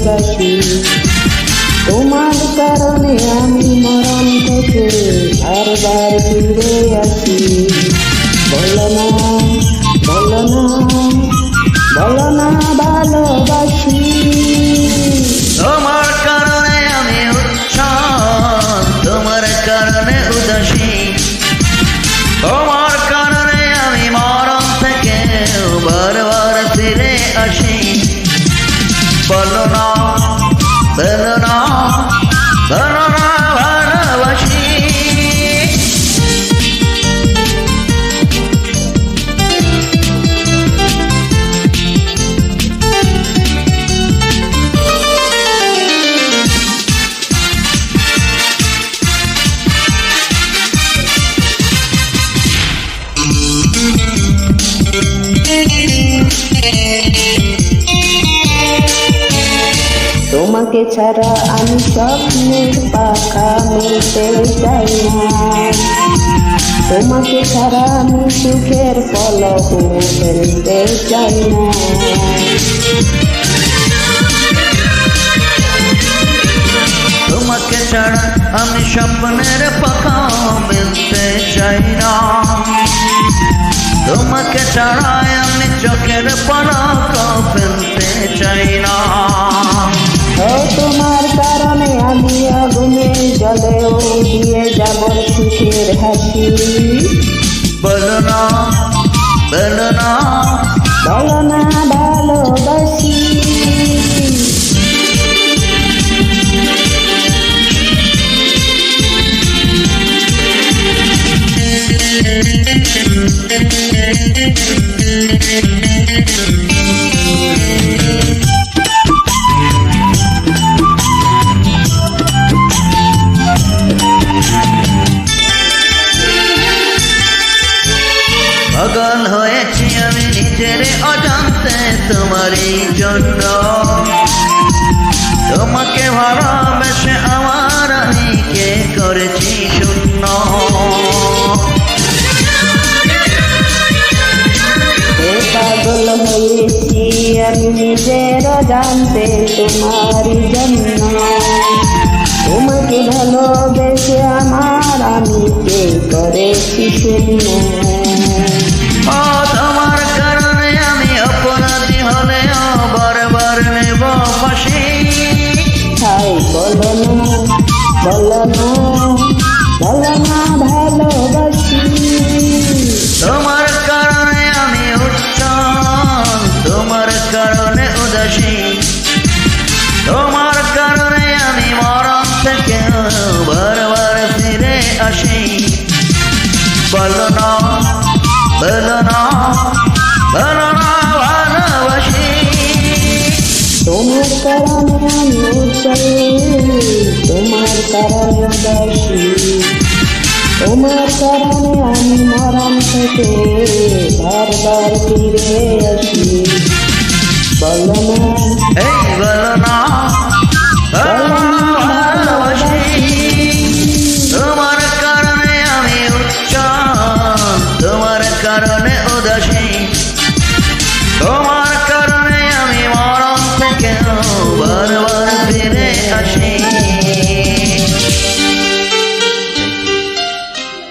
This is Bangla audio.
উদাসী। তোমার কারণে আমি মরণ থেকে বারবার ফিরে আসি। বলো না, বলো না, বলো না ভালোবাসি। তোমার কারণে আমি উচ্ছ্বাস, তোমার কারণে উদাসী। তোমার কারণে আমি মরণ থেকে বারবার ফিরে আসি। বলো না, বলো না, বলো না ভালোবাসি। তোমাকে ছাড়া আমি স্বপ্নের পাখা মেলতে চাই না। তোমাকে ছাড়া আমি সুখের পলক ফেলতে চাই না। তোমাকে ছাড়া আমি স্বপ্নের পাখা মেলতে চাই না। তোমাকে ছাড়া আমি চোখের পলক ফেলতে চাই না। ও তোমার কারণে আমি আগুনের জলেও দিয়ে যাব সুখের হাসি। বলো না, বলো না, বলো না ভালোবাসি। পাগল হয়েছি আমি নিজের অজান্তে তোমারই জন্য। তোমাকে ভালোবেসে আমার আমিকে করেছি শূন্য। পাগল হয়েছি আমি নিজের অজান্তে তোমারই জন্য। তোমাকে ভালোবেসে আমার আমিকে করেছি শূন্য। ও তোমার কারণে আমি অপরাধী হলেও বারবার নেব ফাঁসি। তাই বলো না, বলো না, বলো না ভালোবাসি। তোমার কারণে আমি উচ্ছ্বাস, তোমার কারণে উদাসী। তোমার কারণে আমি মরণ থেকে বারবার ফিরে আসি। বলো না, বলো না, বলো না ভালোবাসি। তোমার কারণে আমি উদাসী, তোমার কারণে উদাসী। তোমার কারণে আমি মরণ থেকে বারবার ফিরে আসি। বলো না, এই বলো না, বলো না